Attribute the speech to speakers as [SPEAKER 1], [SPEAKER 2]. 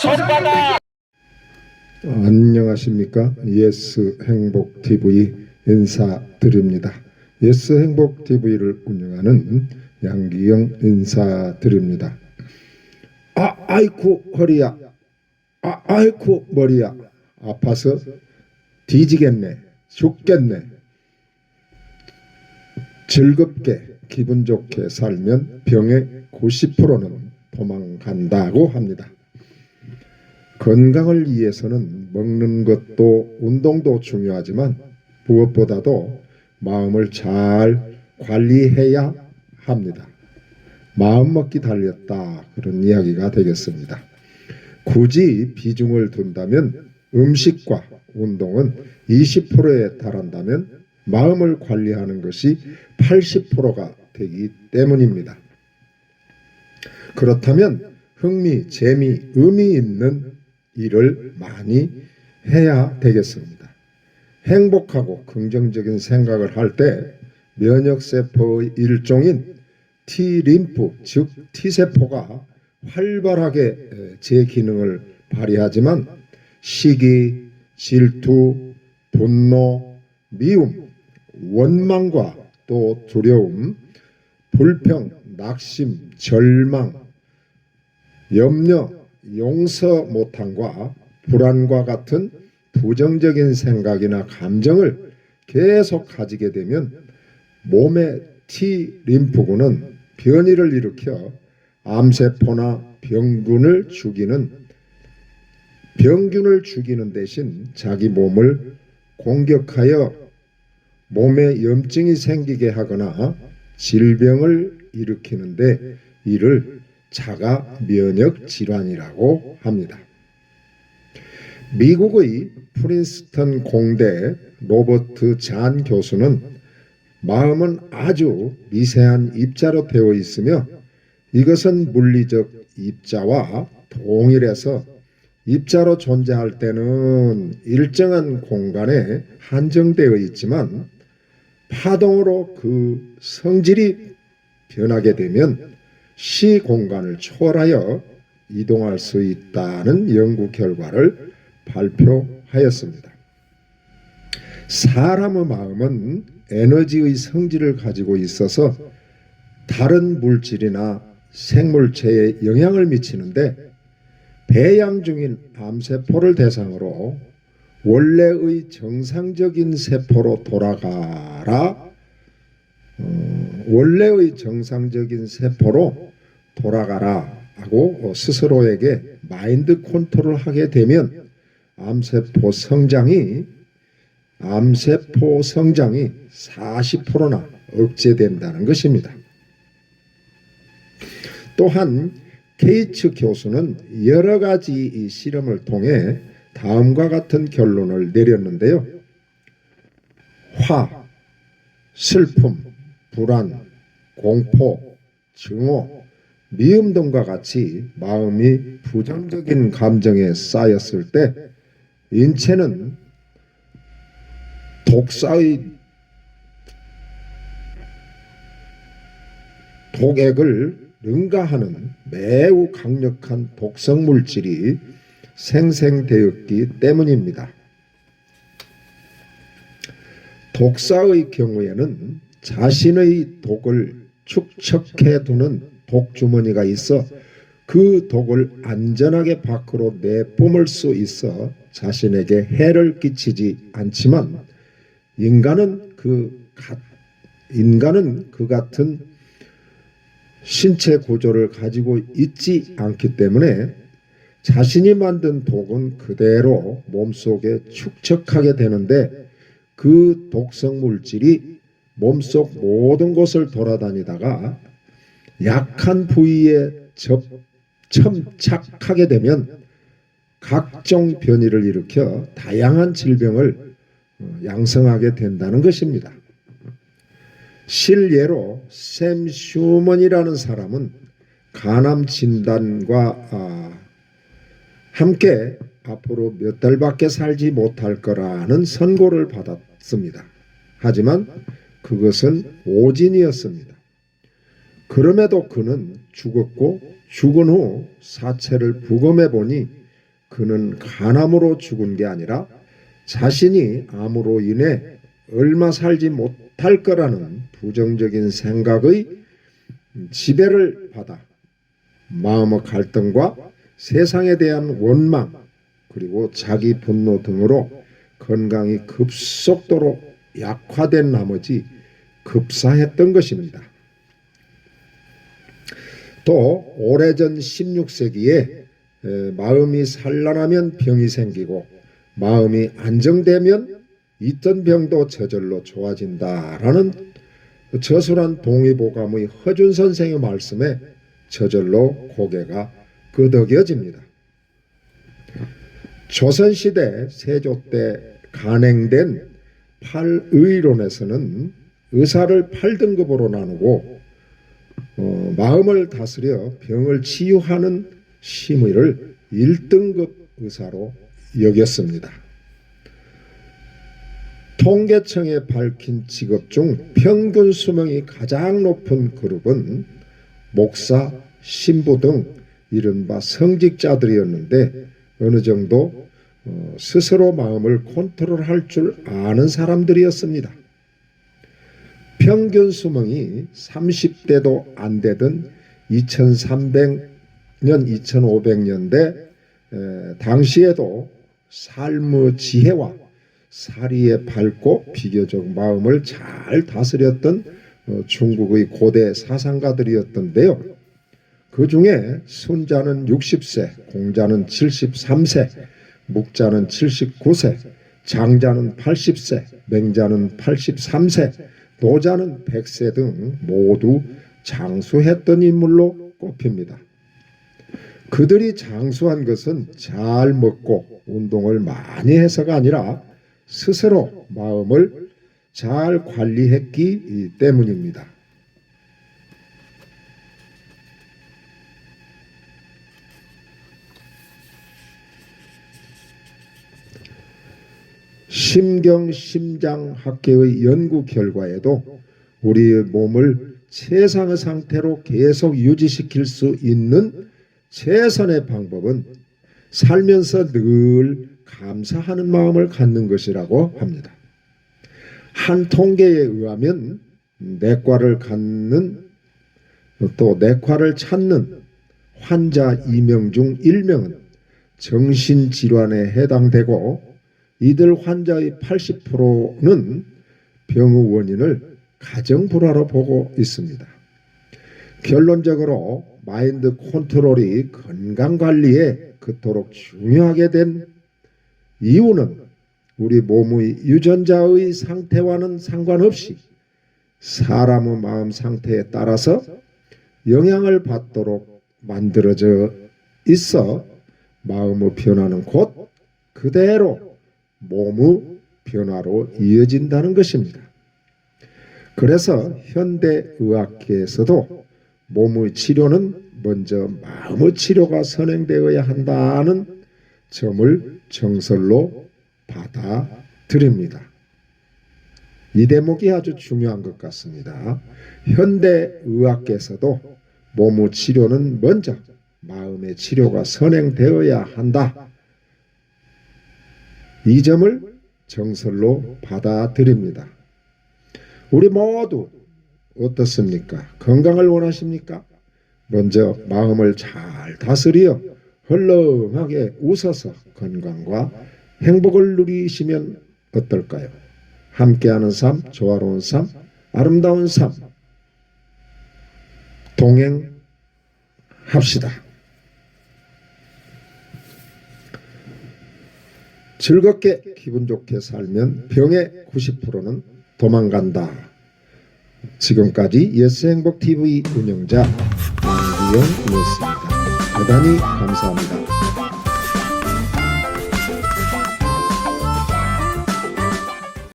[SPEAKER 1] 손바닥.
[SPEAKER 2] 안녕하십니까. 예스 행복 TV 인사드립니다. 예스 행복 TV를 운영하는 양기영 인사드립니다. 아이쿠 허리야, 아이쿠 머리야, 아파서 뒤지겠네, 죽겠네. 즐겁게 기분 좋게 살면 병의 90%는 도망간다고 합니다. 건강을 위해서는 먹는 것도 운동도 중요하지만 무엇보다도 마음을 잘 관리해야 합니다. 마음먹기 달렸다, 그런 이야기가 되겠습니다. 굳이 비중을 둔다면 음식과 운동은 20%에 달한다면 마음을 관리하는 것이 80%가 되기 때문입니다. 그렇다면 흥미, 재미, 의미 있는 일을 많이 해야 되겠습니다. 행복하고 긍정적인 생각을 할 때 면역세포의 일종인 T림프, 즉 T세포가 활발하게 제 기능을 발휘하지만 시기, 질투, 분노, 미움, 원망과 또 두려움, 불평, 낙심, 절망, 염려, 용서 못함과 불안과 같은 부정적인 생각이나 감정을 계속 가지게 되면 몸의 T림프군은 변이를 일으켜 암세포나 병균을 죽이는 대신 자기 몸을 공격하여 몸에 염증이 생기게 하거나 질병을 일으키는데 이를 자가 면역 질환이라고 합니다. 미국의 프린스턴 공대 로버트 잔 교수는 마음은 아주 미세한 입자로 되어 있으며 이것은 물리적 입자와 동일해서 입자로 존재할 때는 일정한 공간에 한정되어 있지만 파동으로 그 성질이 변하게 되면 시공간을 초월하여 이동할 수 있다는 연구 결과를 발표하였습니다. 사람의 마음은 에너지의 성질을 가지고 있어서 다른 물질이나 생물체에 영향을 미치는데 배양 중인 암세포를 대상으로 원래의 정상적인 세포로 돌아가라, 원래의 정상적인 세포로 돌아가라 하고 스스로에게 마인드 컨트롤을 하게 되면 암세포 성장이 40%나 억제된다는 것입니다. 또한 케이츠 교수는 여러 가지 실험을 통해 다음과 같은 결론을 내렸는데요. 화, 슬픔, 불안, 공포, 증오, 미움 등과 같이 마음이 부정적인 감정에 쌓였을 때 인체는 독액을 능가하는 매우 강력한 독성 물질이 생성되었기 때문입니다. 독사의 경우에는 자신의 독을 축적해 두는 독주머니가 있어 그 독을 안전하게 밖으로 내뿜을 수 있어 자신에게 해를 끼치지 않지만 인간은 그 같은 신체 구조를 가지고 있지 않기 때문에 자신이 만든 독은 그대로 몸속에 축적하게 되는데 그 독성 물질이 몸속 모든 곳을 돌아다니다가 약한 부위에 첨착하게 되면 각종 변이를 일으켜 다양한 질병을 양성하게 된다는 것입니다. 실예로 샘 슈먼이라는 사람은 간암 진단과 함께 앞으로 몇 달밖에 살지 못할 거라는 선고를 받았습니다. 하지만 그것은 오진이었습니다. 그럼에도 그는 죽었고 죽은 후 사체를 부검해 보니 그는 간암으로 죽은 게 아니라 자신이 암으로 인해 얼마 살지 못할 거라는 부정적인 생각의 지배를 받아 마음의 갈등과 세상에 대한 원망 그리고 자기 분노 등으로 건강이 급속도로 약화된 나머지 급사했던 것입니다. 또 오래전 16세기에 마음이 산란하면 병이 생기고 마음이 안정되면 있던 병도 저절로 좋아진다라는 저술한 동의보감의 허준 선생의 말씀에 저절로 고개가 끄덕여집니다. 조선시대 세조 때 간행된 팔의론에서는 의사를 8등급으로 나누고 마음을 다스려 병을 치유하는 심의를 1등급 의사로 여겼습니다. 통계청에 밝힌 직업 중 평균 수명이 가장 높은 그룹은 목사, 신부 등 이른바 성직자들이었는데 어느 정도 스스로 마음을 컨트롤할 줄 아는 사람들이었습니다. 평균 수명이 30대도 안 되던 2300년, 2500년대 당시에도 삶의 지혜와 사리에 밝고 비교적 마음을 잘 다스렸던 중국의 고대 사상가들이었던데요. 그 중에 순자는 60세, 공자는 73세, 묵자는 79세, 장자는 80세, 맹자는 83세, 노자는 100세 등 모두 장수했던 인물로 꼽힙니다. 그들이 장수한 것은 잘 먹고 운동을 많이 해서가 아니라 스스로 마음을 잘 관리했기 때문입니다. 심경심장학계의 연구 결과에도 우리의 몸을 최상의 상태로 계속 유지시킬 수 있는 최선의 방법은 살면서 늘 감사하는 마음을 갖는 것이라고 합니다. 한 통계에 의하면 내과를 갖는 또 내과를 찾는 환자 2명 중 1명은 정신질환에 해당되고 이들 환자의 80%는 병의 원인을 가정불화로 보고 있습니다. 결론적으로 마인드 컨트롤이 건강관리에 그토록 중요하게 된 이유는 우리 몸의 유전자의 상태와는 상관없이 사람의 마음 상태에 따라서 영향을 받도록 만들어져 있어 마음의 변화는 곧 그대로 몸의 변화로 이어진다는 것입니다. 그래서 현대의학계에서도 몸의 치료는 먼저 마음의 치료가 선행되어야 한다는 점을 정설로 받아들입니다. 이 대목이 아주 중요한 것 같습니다. 현대의학계에서도 몸의 치료는 먼저 마음의 치료가 선행되어야 한다. 이 점을 정설로 받아들입니다. 우리 모두 어떻습니까? 건강을 원하십니까? 먼저 마음을 잘 다스려 헐렁하게 웃어서 건강과 행복을 누리시면 어떨까요? 함께하는 삶, 조화로운 삶, 아름다운 삶 동행합시다. 즐겁게 기분 좋게 살면 병의 90%는 도망간다. 지금까지 예스행복TV 운영자 양기영이었습니다. 대단히 감사합니다.